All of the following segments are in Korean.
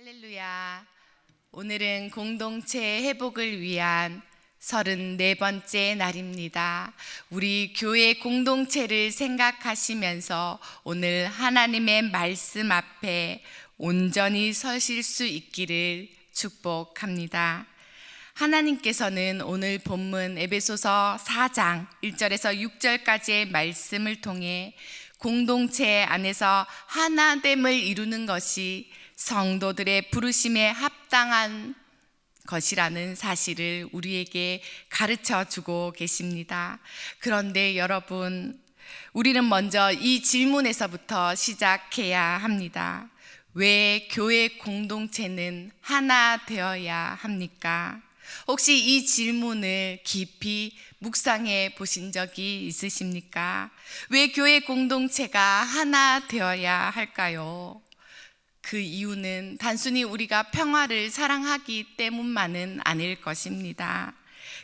할렐루야. 오늘은 공동체 회복을 위한 34번째 날입니다. 우리 교회 공동체를 생각하시면서 오늘 하나님의 말씀 앞에 온전히 서실 수 있기를 축복합니다. 하나님께서는 오늘 본문 에베소서 4장 1절에서 6절까지의 말씀을 통해 공동체 안에서 하나됨을 이루는 것이 성도들의 부르심에 합당한 것이라는 사실을 우리에게 가르쳐 주고 계십니다. 그런데 여러분, 우리는 먼저 이 질문에서부터 시작해야 합니다. 왜 교회 공동체는 하나 되어야 합니까? 혹시 이 질문을 깊이 묵상해 보신 적이 있으십니까? 왜 교회 공동체가 하나 되어야 할까요? 그 이유는 단순히 우리가 평화를 사랑하기 때문만은 아닐 것입니다.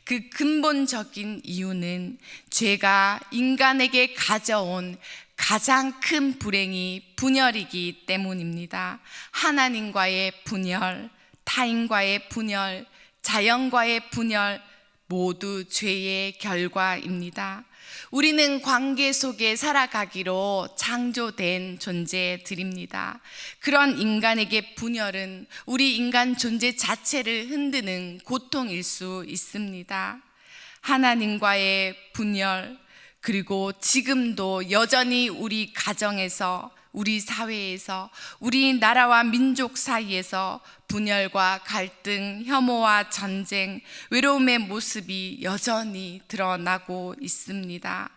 그 근본적인 이유는 죄가 인간에게 가져온 가장 큰 불행이 분열이기 때문입니다. 하나님과의 분열, 타인과의 분열, 자연과의 분열, 모두 죄의 결과입니다. 우리는 관계 속에 살아가기로 창조된 존재들입니다. 그런 인간에게 분열은 우리 인간 존재 자체를 흔드는 고통일 수 있습니다. 하나님과의 분열, 그리고 지금도 여전히 우리 가정에서, 우리 사회에서, 우리 나라와 민족 사이에서 분열과 갈등, 혐오와 전쟁, 외로움의 모습이 여전히 드러나고 있습니다.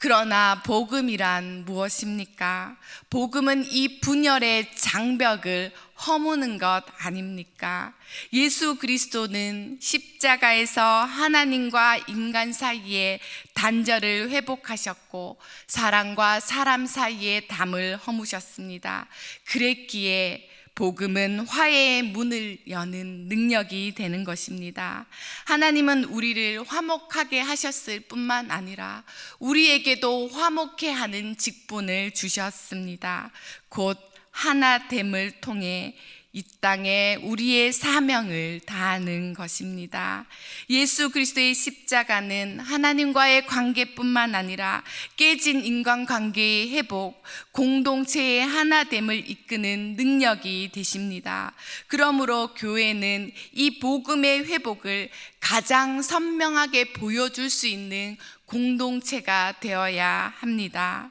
그러나 복음이란 무엇입니까? 복음은 이 분열의 장벽을 허무는 것 아닙니까? 예수 그리스도는 십자가에서 하나님과 인간 사이의 단절을 회복하셨고 사람과 사람 사이의 담을 허무셨습니다. 그랬기에 복음은 화해의 문을 여는 능력이 되는 것입니다. 하나님은 우리를 화목하게 하셨을 뿐만 아니라 우리에게도 화목해 하는 직분을 주셨습니다. 곧 하나됨을 통해 이 땅에 우리의 사명을 다하는 것입니다. 예수 그리스도의 십자가는 하나님과의 관계뿐만 아니라 깨진 인간관계의 회복, 공동체의 하나됨을 이끄는 능력이 되십니다. 그러므로 교회는 이 복음의 회복을 가장 선명하게 보여줄 수 있는 공동체가 되어야 합니다.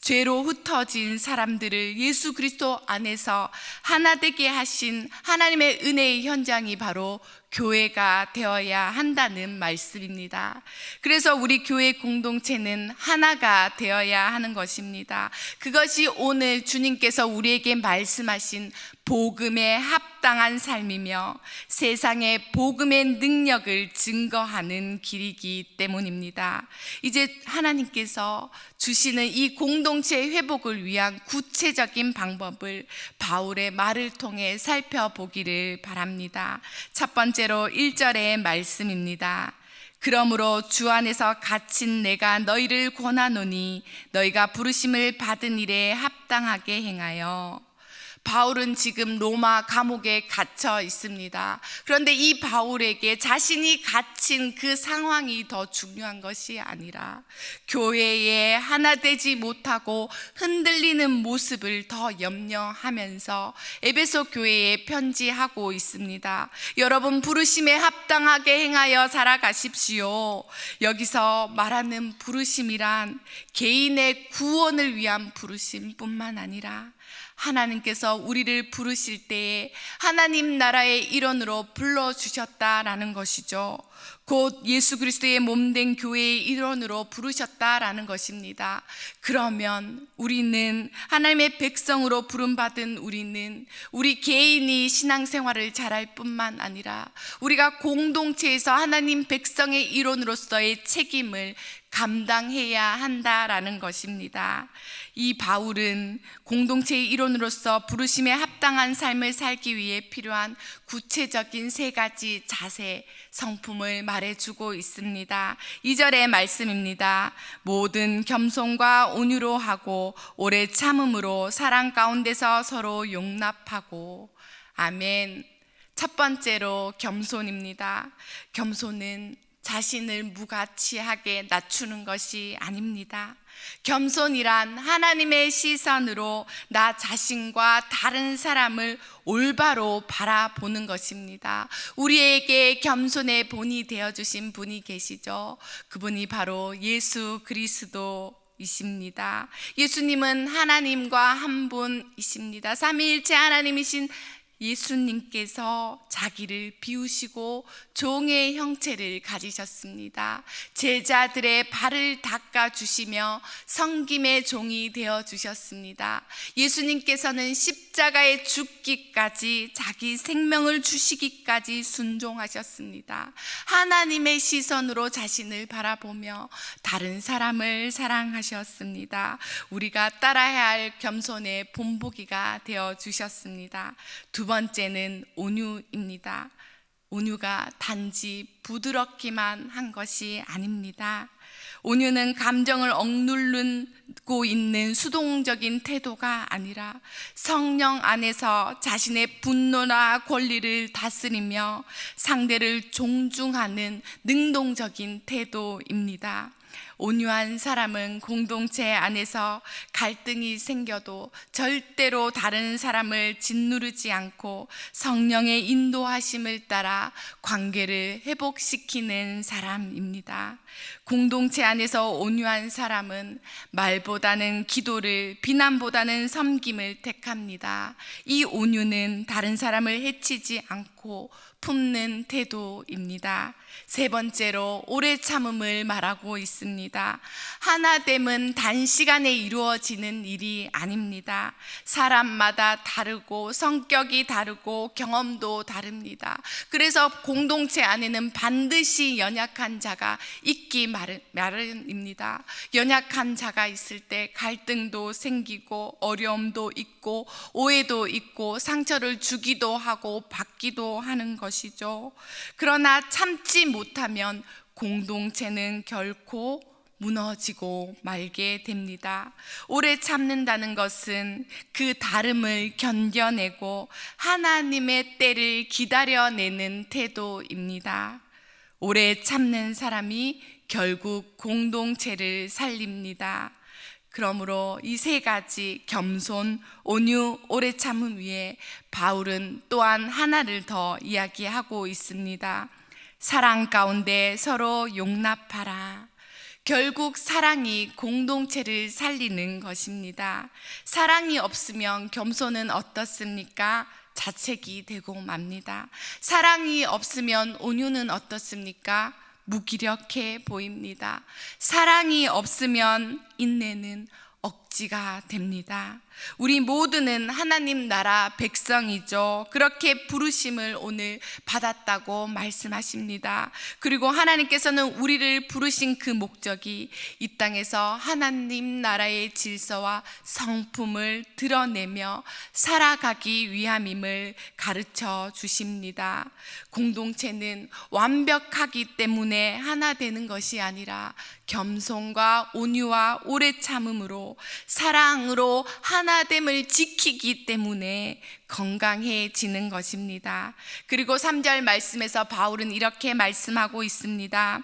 죄로 흩어진 사람들을 예수 그리스도 안에서 하나 되게 하신 하나님의 은혜의 현장이 바로 교회가 되어야 한다는 말씀입니다. 그래서 우리 교회 공동체는 하나가 되어야 하는 것입니다. 그것이 오늘 주님께서 우리에게 말씀하신 복음에 합당한 삶이며 세상에 복음의 능력을 증거하는 길이기 때문입니다. 이제 하나님께서 주시는 이 공동체 회복을 위한 구체적인 방법을 바울의 말을 통해 살펴보기를 바랍니다. 첫 번째로 1절의 말씀입니다. 그러므로 주 안에서 갇힌 내가 너희를 권하노니 너희가 부르심을 받은 일에 합당하게 행하여. 바울은 지금 로마 감옥에 갇혀 있습니다. 그런데 이 바울에게 자신이 갇힌 그 상황이 더 중요한 것이 아니라 교회에 하나 되지 못하고 흔들리는 모습을 더 염려하면서 에베소 교회에 편지하고 있습니다. 여러분, 부르심에 합당하게 행하여 살아가십시오. 여기서 말하는 부르심이란 개인의 구원을 위한 부르심뿐만 아니라 하나님께서 우리를 부르실 때에 하나님 나라의 일원으로 불러주셨다라는 것이죠. 곧 예수 그리스도의 몸된 교회의 일원으로 부르셨다라는 것입니다. 그러면 우리는 하나님의 백성으로 부름받은 우리는 우리 개인이 신앙생활을 잘할 뿐만 아니라 우리가 공동체에서 하나님 백성의 일원으로서의 책임을 감당해야 한다라는 것입니다. 이 바울은 공동체의 일원으로서 부르심에 합당한 삶을 살기 위해 필요한 구체적인 3가지 자세, 성품을 말해주고 있습니다. 2절의 말씀입니다. 모든 겸손과 온유로 하고 오래 참음으로 사랑 가운데서 서로 용납하고. 아멘. 첫 번째로 겸손입니다. 겸손은 자신을 무가치하게 낮추는 것이 아닙니다. 겸손이란 하나님의 시선으로 나 자신과 다른 사람을 올바로 바라보는 것입니다. 우리에게 겸손의 본이 되어주신 분이 계시죠. 그분이 바로 예수 그리스도이십니다. 예수님은 하나님과 한 분이십니다. 삼위일체 하나님이신 예수님께서 자기를 비우시고 종의 형체를 가지셨습니다. 제자들의 발을 닦아주시며 섬김의 종이 되어주셨습니다. 예수님께서는 십자가에 죽기까지 자기 생명을 주시기까지 순종하셨습니다. 하나님의 시선으로 자신을 바라보며 다른 사람을 사랑하셨습니다. 우리가 따라야 할 겸손의 본보기가 되어주셨습니다. 두 번째는 온유입니다. 온유가 단지 부드럽기만 한 것이 아닙니다. 온유는 감정을 억누르고 있는 수동적인 태도가 아니라 성령 안에서 자신의 분노나 권리를 다스리며 상대를 존중하는 능동적인 태도입니다. 온유한 사람은 공동체 안에서 갈등이 생겨도 절대로 다른 사람을 짓누르지 않고 성령의 인도하심을 따라 관계를 회복시키는 사람입니다. 공동체 안에서 온유한 사람은 말보다는 기도를, 비난보다는 섬김을 택합니다. 이 온유는 다른 사람을 해치지 않고 품는 태도입니다. 세 번째로 오래 참음을 말하고 있습니다. 하나됨은 단시간에 이루어지는 일이 아닙니다. 사람마다 다르고 성격이 다르고 경험도 다릅니다. 그래서 공동체 안에는 반드시 연약한 자가 있기 마련입니다. 연약한 자가 있을 때 갈등도 생기고 어려움도 있고 오해도 있고 상처를 주기도 하고 받기도 하는 것이죠. 그러나 참지 못하면 공동체는 결코 무너지고 말게 됩니다. 오래 참는다는 것은 그 다름을 견뎌내고 하나님의 때를 기다려내는 태도입니다. 오래 참는 사람이 결국 공동체를 살립니다. 그러므로 이 세 가지 겸손, 온유, 오래 참음 위에 바울은 또한 하나를 더 이야기하고 있습니다. 사랑 가운데 서로 용납하라. 결국 사랑이 공동체를 살리는 것입니다. 사랑이 없으면 겸손은 어떻습니까? 자책이 되고 맙니다. 사랑이 없으면 온유는 어떻습니까? 무기력해 보입니다. 사랑이 없으면 인내는 억지가 됩니다. 우리 모두는 하나님 나라 백성이죠. 그렇게 부르심을 오늘 받았다고 말씀하십니다. 그리고 하나님께서는 우리를 부르신 그 목적이 이 땅에서 하나님 나라의 질서와 성품을 드러내며 살아가기 위함임을 가르쳐 주십니다. 공동체는 완벽하기 때문에 하나 되는 것이 아니라 겸손과 온유와 오래 참음으로 사랑으로 하나됨을 지키기 때문에 건강해지는 것입니다. 그리고 3절 말씀에서 바울은 이렇게 말씀하고 있습니다.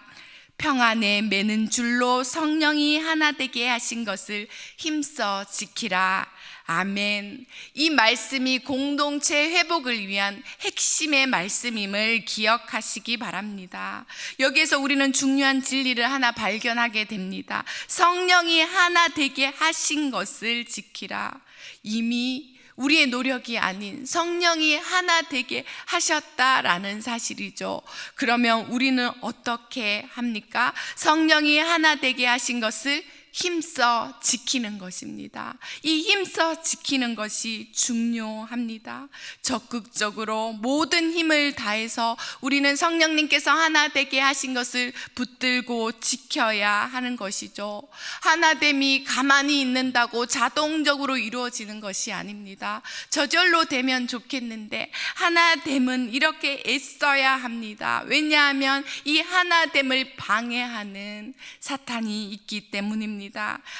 평안에 매는 줄로 성령이 하나 되게 하신 것을 힘써 지키라. 아멘. 이 말씀이 공동체 회복을 위한 핵심의 말씀임을 기억하시기 바랍니다. 여기에서 우리는 중요한 진리를 하나 발견하게 됩니다. 성령이 하나 되게 하신 것을 지키라. 이미 우리의 노력이 아닌 성령이 하나 되게 하셨다라는 사실이죠. 그러면 우리는 어떻게 합니까? 성령이 하나 되게 하신 것을 힘써 지키는 것입니다. 이 힘써 지키는 것이 중요합니다. 적극적으로 모든 힘을 다해서 우리는 성령님께서 하나 되게 하신 것을 붙들고 지켜야 하는 것이죠. 하나됨이 가만히 있는다고 자동적으로 이루어지는 것이 아닙니다. 저절로 되면 좋겠는데 하나됨은 이렇게 애써야 합니다. 왜냐하면 이 하나됨을 방해하는 사탄이 있기 때문입니다.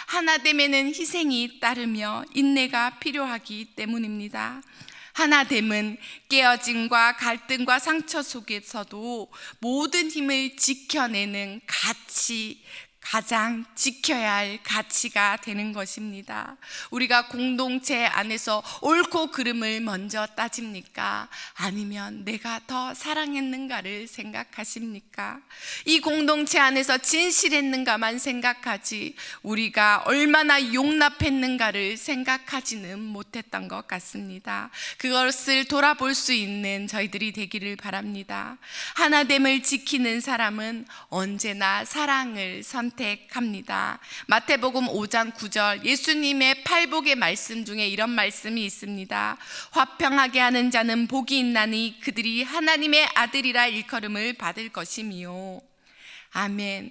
하나됨에는 희생이 따르며 인내가 필요하기 때문입니다. 하나됨은 깨어짐과 갈등과 상처 속에서도 모든 힘을 지켜내는 가장 지켜야 할 가치가 되는 것입니다. 우리가 공동체 안에서 옳고 그름을 먼저 따집니까? 아니면 내가 더 사랑했는가를 생각하십니까? 이 공동체 안에서 진실했는가만 생각하지 우리가 얼마나 용납했는가를 생각하지는 못했던 것 같습니다. 그것을 돌아볼 수 있는 저희들이 되기를 바랍니다. 하나됨을 지키는 사람은 언제나 사랑을 선택합니다. 마태복음 5장 9절 예수님의 팔복의 말씀 중에 이런 말씀이 있습니다. 화평하게 하는 자는 복이 있나니 그들이 하나님의 아들이라 일컬음을 받을 것이미요. 아멘.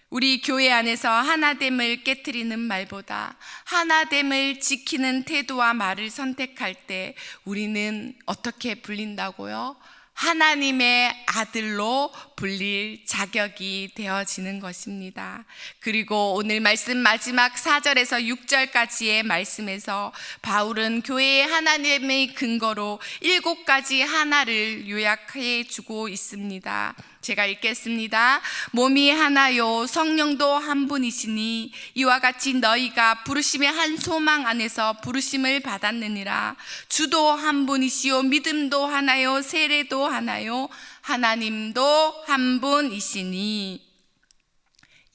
우리 교회 안에서 하나됨을 깨트리는 말보다 하나됨을 지키는 태도와 말을 선택할 때 우리는 어떻게 불린다고요? 하나님의 아들로 불릴 자격이 되어지는 것입니다. 그리고 오늘 말씀 마지막 4절에서 6절까지의 말씀에서 바울은 교회의 하나님의 근거로 7가지 하나를 요약해 주고 있습니다. 제가 읽겠습니다. 몸이 하나요 성령도 한 분이시니 이와 같이 너희가 부르심의 한 소망 안에서 부르심을 받았느니라. 주도 한 분이시요 믿음도 하나요 세례도 하나요 하나님도 한 분이시니.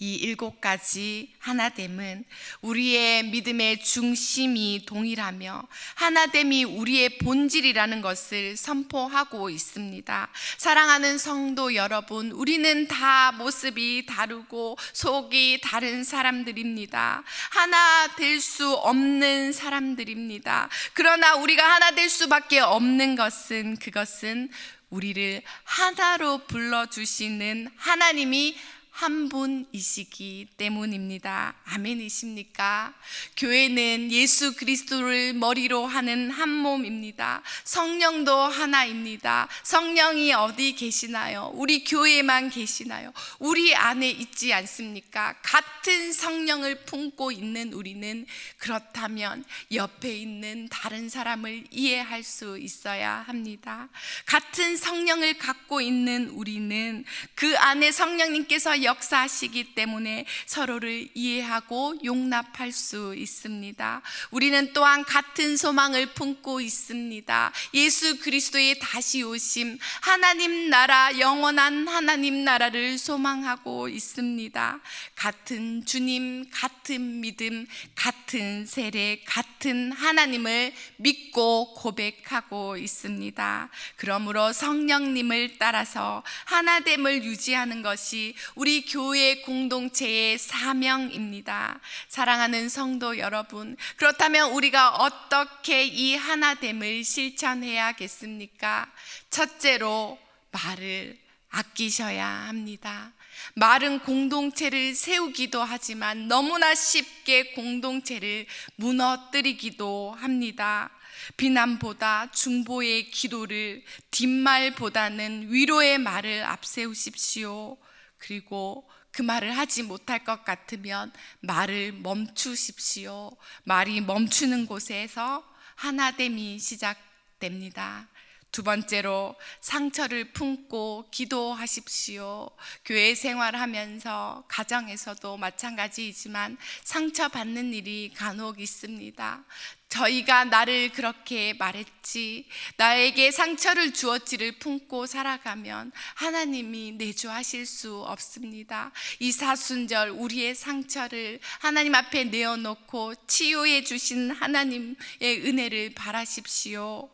이 7가지 하나됨은 우리의 믿음의 중심이 동일하며 하나됨이 우리의 본질이라는 것을 선포하고 있습니다. 사랑하는 성도 여러분, 우리는 다 모습이 다르고 속이 다른 사람들입니다. 하나 될 수 없는 사람들입니다. 그러나 우리가 하나 될 수밖에 없는 것은 그것은 우리를 하나로 불러주시는 하나님이 한 분이시기 때문입니다. 아멘이십니까? 교회는 예수 그리스도를 머리로 하는 한 몸입니다. 성령도 하나입니다. 성령이 어디 계시나요? 우리 교회에만 계시나요? 우리 안에 있지 않습니까? 같은 성령을 품고 있는 우리는 그렇다면 옆에 있는 다른 사람을 이해할 수 있어야 합니다. 같은 성령을 갖고 있는 우리는 그 안에 성령님께서 역사하시기 때문에 서로를 이해하고 용납할 수 있습니다. 우리는 또한 같은 소망을 품고 있습니다. 예수 그리스도의 다시 오심, 하나님 나라, 영원한 하나님 나라를 소망하고 있습니다. 같은 주님, 같은 믿음, 같은 세례, 같은 하나님을 믿고 고백하고 있습니다. 그러므로 성령님을 따라서 하나됨을 유지하는 것이 우리 교회 공동체의 사명입니다. 사랑하는 성도 여러분, 그렇다면 우리가 어떻게 이 하나됨을 실천해야겠습니까? 첫째로 말을 아끼셔야 합니다. 말은 공동체를 세우기도 하지만 너무나 쉽게 공동체를 무너뜨리기도 합니다. 비난보다 중보의 기도를, 뒷말보다는 위로의 말을 앞세우십시오. 그리고 그 말을 하지 못할 것 같으면 말을 멈추십시오. 말이 멈추는 곳에서 하나됨이 시작됩니다. 두 번째로 상처를 품고 기도하십시오. 교회 생활하면서 가정에서도 마찬가지이지만 상처받는 일이 간혹 있습니다. 저희가 나를 그렇게 말했지, 나에게 상처를 주었지를 품고 살아가면 하나님이 내주하실 수 없습니다. 이 사순절 우리의 상처를 하나님 앞에 내어놓고 치유해 주신 하나님의 은혜를 바라십시오.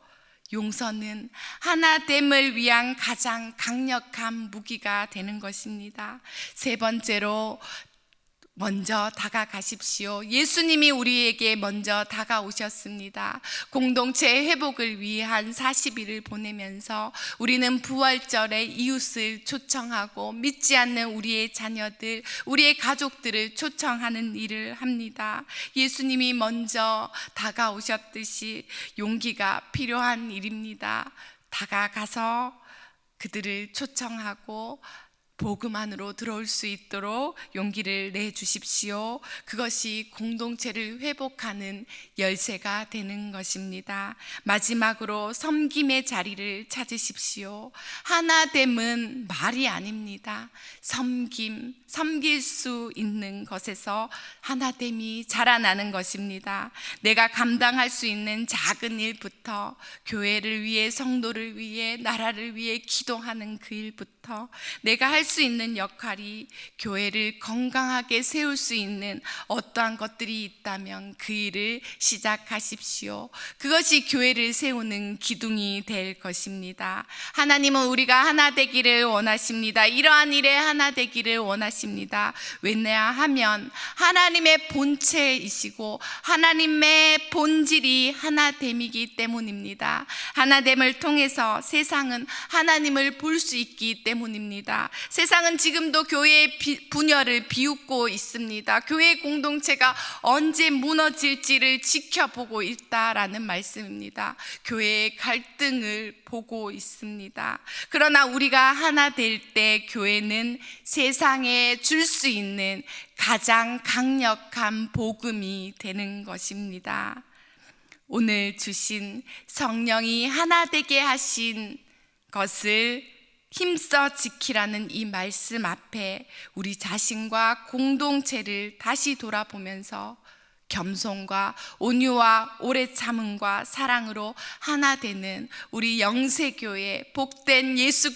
용서는 하나됨을 위한 가장 강력한 무기가 되는 것입니다. 세 번째로 먼저 다가가십시오. 예수님이 우리에게 먼저 다가오셨습니다. 공동체 회복을 위한 40일을 보내면서 우리는 부활절에 이웃을 초청하고 믿지 않는 우리의 자녀들, 우리의 가족들을 초청하는 일을 합니다. 예수님이 먼저 다가오셨듯이 용기가 필요한 일입니다. 다가가서 그들을 초청하고 복음 안으로 들어올 수 있도록 용기를 내주십시오. 그것이 공동체를 회복하는 열쇠가 되는 것입니다. 마지막으로 섬김의 자리를 찾으십시오. 하나됨은 말이 아닙니다. 섬길 수 있는 것에서 하나됨이 자라나는 것입니다. 내가 감당할 수 있는 작은 일부터, 교회를 위해, 성도를 위해, 나라를 위해 기도하는 그 일부터, 내가 할 수 있는 역할이 교회를 건강하게 세울 수 있는 어떠한 것들이 있다면 그 일을 시작하십시오. 그것이 교회를 세우는 기둥이 될 것입니다. 하나님은 우리가 하나 되기를 원하십니다. 이러한 일에 하나 되기를 원하십니다. 왜냐하면 하나님의 본체이시고 하나님의 본질이 하나됨이기 때문입니다. 하나됨을 통해서 세상은 하나님을 볼 수 있기 때문입니다. 세상은 지금도 교회의 분열을 비웃고 있습니다. 교회 공동체가 언제 무너질지를 지켜보고 있다라는 말씀입니다. 교회의 갈등을 보고 있습니다. 그러나 우리가 하나 될 때 교회는 세상에 줄 수 있는 가장 강력한 복음이 되는 것입니다. 오늘 주신 성령이 하나 되게 하신 것을 힘써 지키라는 이 말씀 앞에 우리 자신과 공동체를 다시 돌아보면서 겸손과 온유와 오래 참음과 사랑으로 하나 되는 우리 영세교회 복된 예수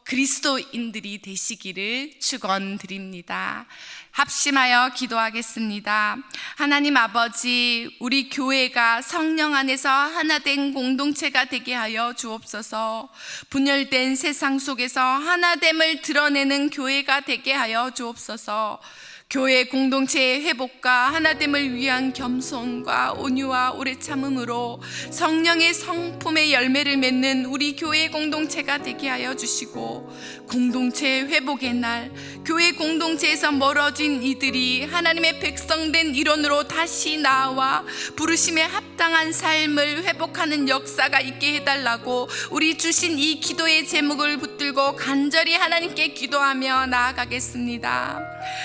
그리스도인들이 되시기를 축원드립니다. 합심하여 기도하겠습니다. 하나님 아버지, 우리 교회가 성령 안에서 하나된 공동체가 되게 하여 주옵소서. 분열된 세상 속에서 하나됨을 드러내는 교회가 되게 하여 주옵소서. 교회 공동체의 회복과 하나됨을 위한 겸손과 온유와 오래 참음으로 성령의 성품의 열매를 맺는 우리 교회 공동체가 되게 하여 주시고, 공동체 회복의 날 교회 공동체에서 멀어진 이들이 하나님의 백성된 일원으로 다시 나와 부르심에 합당한 삶을 회복하는 역사가 있게 해달라고 우리 주신 이 기도의 제목을 붙들고 간절히 하나님께 기도하며 나아가겠습니다.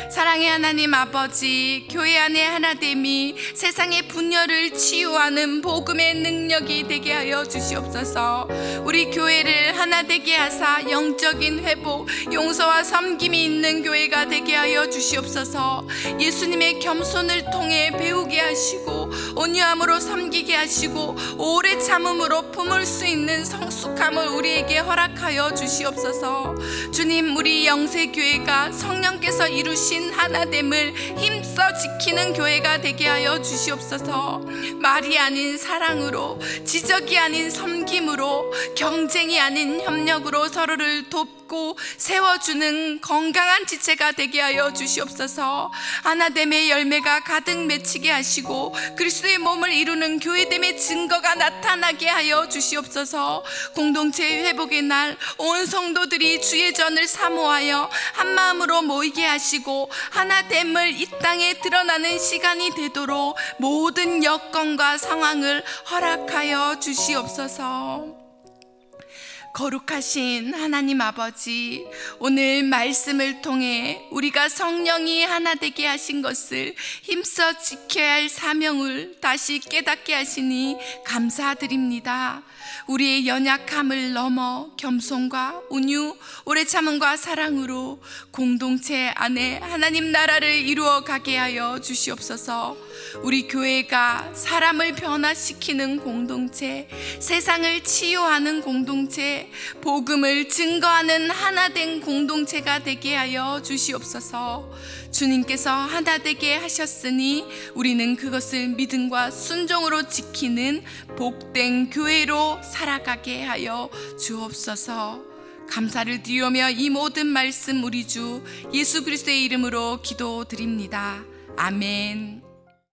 사랑의 하나님 아버지, 교회 안에 하나됨이 세상의 분열을 치유하는 복음의 능력이 되게 하여 주시옵소서. 우리 교회를 하나 되게 하사 영적인 회복, 용서와 섬김이 있는 교회가 되게 하여 주시옵소서. 예수님의 겸손을 통해 배우게 하시고 온유함으로 섬기게 하시고 오래 참음으로 품을 수 있는 성숙함을 우리에게 허락하여 주시옵소서. 주님, 우리 영세교회가 성령께서 이루신 하나됨을 힘써 지키는 교회가 되게 하여 주시옵소서. 말이 아닌 사랑으로, 지적이 아닌 섬김으로, 경쟁이 아닌 협력으로 서로를 돕고 세워주는 건강한 지체가 되게 하여 주시옵소서. 하나됨의 열매가 가득 맺히게 하시고 그리스도의 몸을 이루는 교회됨의 증거가 나타나게 하여 주시옵소서. 공동체의 회복의 날 온 성도들이 주의 전을 사모하여 한마음으로 모이게 하시고 하나됨을 이 땅에 드러나는 시간이 되도록 모든 여건과 상황을 허락하여 주시옵소서. 거룩하신 하나님 아버지, 오늘 말씀을 통해 우리가 성령이 하나 되게 하신 것을 힘써 지켜야 할 사명을 다시 깨닫게 하시니 감사드립니다. 우리의 연약함을 넘어 겸손과 온유, 오래 참음과 사랑으로 공동체 안에 하나님 나라를 이루어 가게 하여 주시옵소서. 우리 교회가 사람을 변화시키는 공동체, 세상을 치유하는 공동체, 복음을 증거하는 하나된 공동체가 되게 하여 주시옵소서. 주님께서 하나 되게 하셨으니 우리는 그것을 믿음과 순종으로 지키는 복된 교회로 살아가게 하여 주옵소서. 감사를 드리오며 이 모든 말씀 우리 주 예수 그리스도의 이름으로 기도드립니다. 아멘.